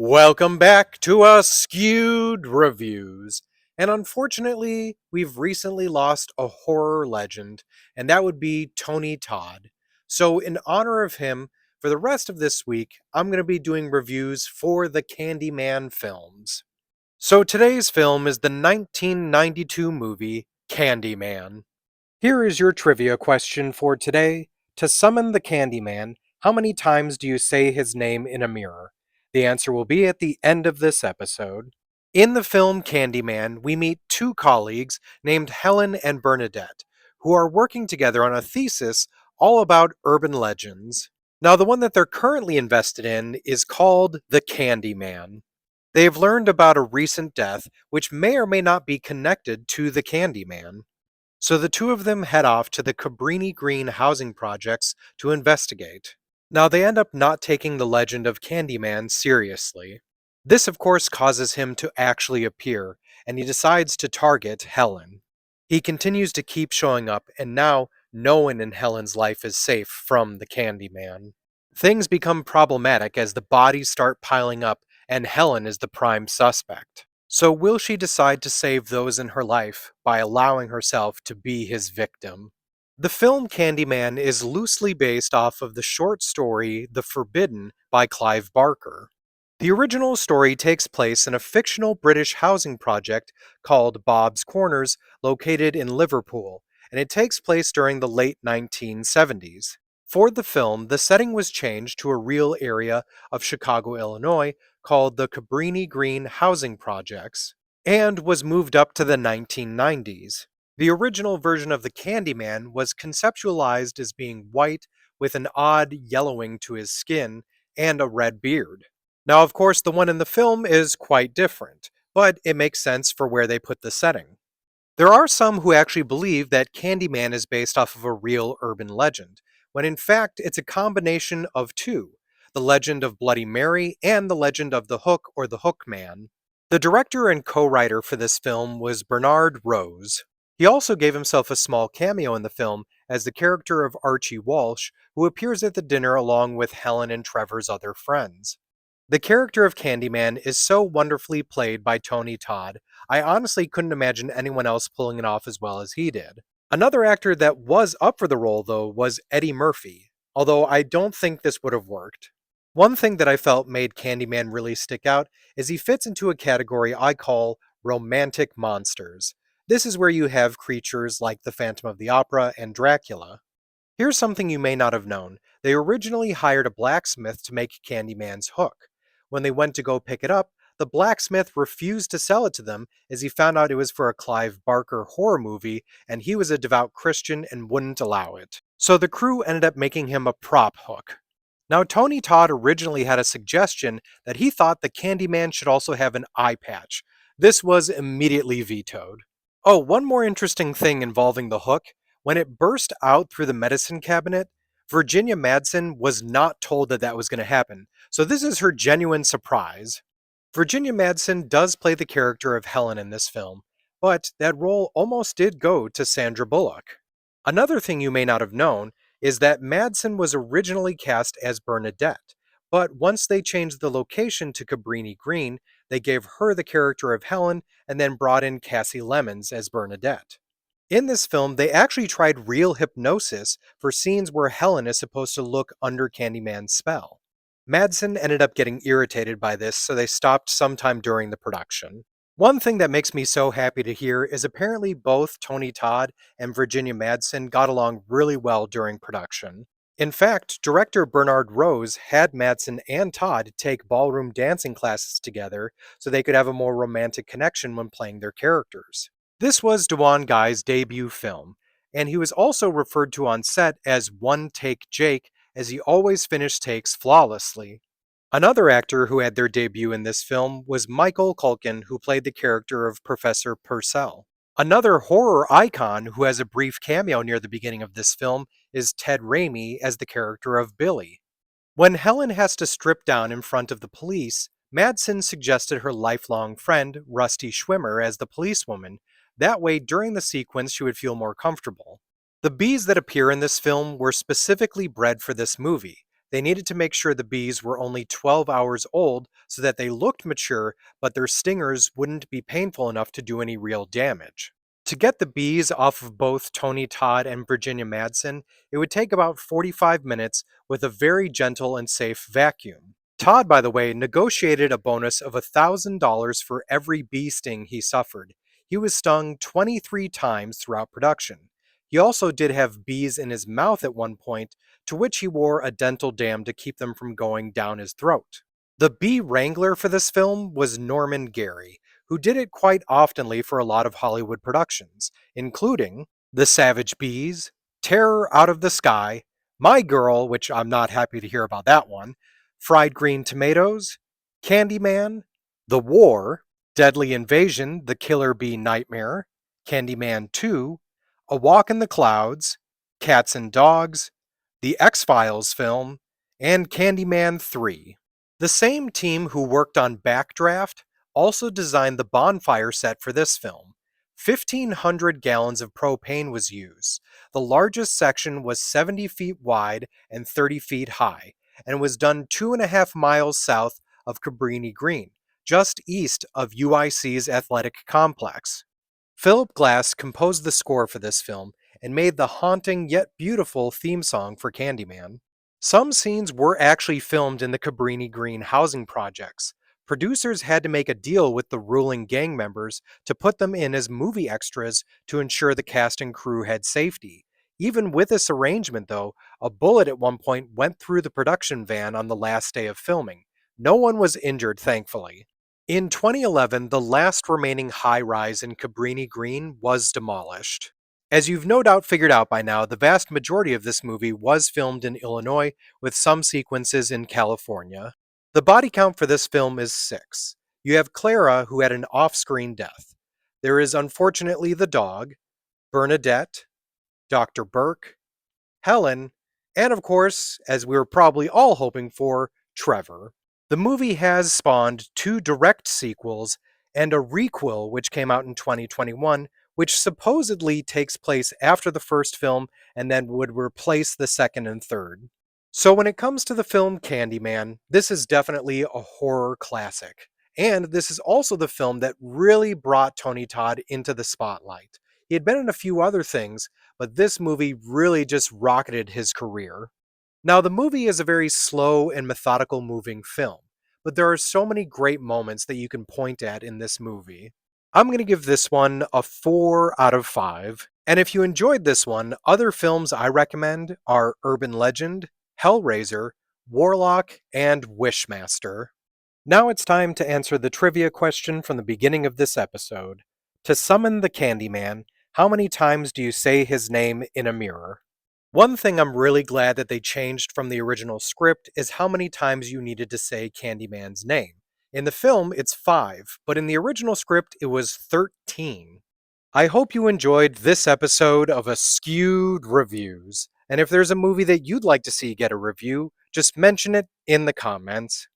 Welcome back to Askewed Reviews. And unfortunately, we've recently lost a horror legend, and that would be Tony Todd. So, in honor of him, for the rest of this week, I'm going to be doing reviews for the Candyman films. So, today's film is the 1992 movie Candyman. Here is your trivia question for today. To summon the Candyman, how many times do you say his name in a mirror? The answer will be at the end of this episode. In the film Candyman, we meet two colleagues named Helen and Bernadette, who are working together on a thesis all about urban legends. Now, the one that they're currently invested in is called the Candyman. They've learned about a recent death which may or may not be connected to the Candyman. So the two of them head off to the Cabrini Green housing projects to investigate. Now they end up not taking the legend of Candyman seriously. This of course causes him to actually appear, and he decides to target Helen. He continues to keep showing up, and now no one in Helen's life is safe from the Candyman. Things become problematic as the bodies start piling up, and Helen is the prime suspect. So, will she decide to save those in her life by allowing herself to be his victim? The film Candyman is loosely based off of the short story The Forbidden by Clive Barker. The original story takes place in a fictional British housing project called Bob's Corners, located in Liverpool, and it takes place during the late 1970s. For the film, the setting was changed to a real area of Chicago, Illinois, called the Cabrini Green Housing Projects, and was moved up to the 1990s. The original version of the Candyman was conceptualized as being white with an odd yellowing to his skin and a red beard. Now, of course, the one in the film is quite different, but it makes sense for where they put the setting. There are some who actually believe that Candyman is based off of a real urban legend, when in fact it's a combination of two, the legend of Bloody Mary and the legend of the Hook or the Hook Man. The director and co-writer for this film was Bernard Rose. He also gave himself a small cameo in the film as the character of Archie Walsh, who appears at the dinner along with Helen and Trevor's other friends. The character of Candyman is so wonderfully played by Tony Todd, I honestly couldn't imagine anyone else pulling it off as well as he did. Another actor that was up for the role, though, was Eddie Murphy, although I don't think this would have worked. One thing that I felt made Candyman really stick out is he fits into a category I call romantic monsters. This is where you have creatures like the Phantom of the Opera and Dracula. Here's something you may not have known. They originally hired a blacksmith to make Candyman's hook. When they went to go pick it up, the blacksmith refused to sell it to them as he found out it was for a Clive Barker horror movie and he was a devout Christian and wouldn't allow it. So the crew ended up making him a prop hook. Now, Tony Todd originally had a suggestion that he thought the Candyman should also have an eye patch. This was immediately vetoed. Oh, one more interesting thing involving the hook. When it burst out through the medicine cabinet, Virginia Madsen was not told that that was going to happen, so this is her genuine surprise. Virginia Madsen does play the character of Helen in this film, but that role almost did go to Sandra Bullock. Another thing you may not have known is that Madsen was originally cast as Bernadette, but once they changed the location to Cabrini Green, they gave her the character of Helen and then brought in Cassie Lemons as Bernadette. In this film, they actually tried real hypnosis for scenes where Helen is supposed to look under Candyman's spell. Madsen ended up getting irritated by this, so they stopped sometime during the production. One thing that makes me so happy to hear is apparently both Tony Todd and Virginia Madsen got along really well during production. In fact, director Bernard Rose had Madsen and Todd take ballroom dancing classes together so they could have a more romantic connection when playing their characters. This was Dewan Guy's debut film, and he was also referred to on set as One Take Jake, as he always finished takes flawlessly. Another actor who had their debut in this film was Michael Culkin, who played the character of Professor Purcell. Another horror icon who has a brief cameo near the beginning of this film is Ted Raimi as the character of Billy. When Helen has to strip down in front of the police, Madsen suggested her lifelong friend, Rusty Schwimmer, as the policewoman. That way, during the sequence, she would feel more comfortable. The bees that appear in this film were specifically bred for this movie. They needed to make sure the bees were only 12 hours old so that they looked mature, but their stingers wouldn't be painful enough to do any real damage. To get the bees off of both Tony Todd and Virginia Madsen, it would take about 45 minutes with a very gentle and safe vacuum. Todd, by the way, negotiated a bonus of $1,000 for every bee sting he suffered. He was stung 23 times throughout production. He also did have bees in his mouth at one point, to which he wore a dental dam to keep them from going down his throat. The bee wrangler for this film was Norman Gary, who did it quite oftenly for a lot of Hollywood productions, including The Savage Bees, Terror Out of the Sky, My Girl, which I'm not happy to hear about that one, Fried Green Tomatoes, Candyman, The War, Deadly Invasion, The Killer Bee Nightmare, Candyman 2, A Walk in the Clouds, Cats and Dogs, The X-Files film, and Candyman 3. The same team who worked on Backdraft also designed the bonfire set for this film. 1,500 gallons of propane was used. The largest section was 70 feet wide and 30 feet high, and was done 2.5 miles south of Cabrini Green, just east of UIC's athletic complex. Philip Glass composed the score for this film and made the haunting yet beautiful theme song for Candyman. Some scenes were actually filmed in the Cabrini Green housing projects. Producers had to make a deal with the ruling gang members to put them in as movie extras to ensure the cast and crew had safety. Even with this arrangement, though, a bullet at one point went through the production van on the last day of filming. No one was injured, thankfully. In 2011, the last remaining high rise in Cabrini Green was demolished. As you've no doubt figured out by now, the vast majority of this movie was filmed in Illinois, with some sequences in California. The body count for this film is 6. You have Clara, who had an off screen death. There is unfortunately the dog, Bernadette, Dr. Burke, Helen, and of course, as we were probably all hoping for, Trevor. The movie has spawned 2 direct sequels and a requel which came out in 2021, which supposedly takes place after the first film and then would replace the second and third. So when it comes to the film Candyman, this is definitely a horror classic. And this is also the film that really brought Tony Todd into the spotlight. He had been in a few other things, but this movie really just rocketed his career. Now, the movie is a very slow and methodical moving film, but there are so many great moments that you can point at in this movie. I'm going to give this one a 4 out of 5. And if you enjoyed this one, other films I recommend are Urban Legend, Hellraiser, Warlock, and Wishmaster. Now it's time to answer the trivia question from the beginning of this episode. To summon the Candyman, how many times do you say his name in a mirror? One thing I'm really glad that they changed from the original script is how many times you needed to say Candyman's name. In the film, it's 5, but in the original script, it was 13. I hope you enjoyed this episode of Askewed Reviews, and if there's a movie that you'd like to see get a review, just mention it in the comments.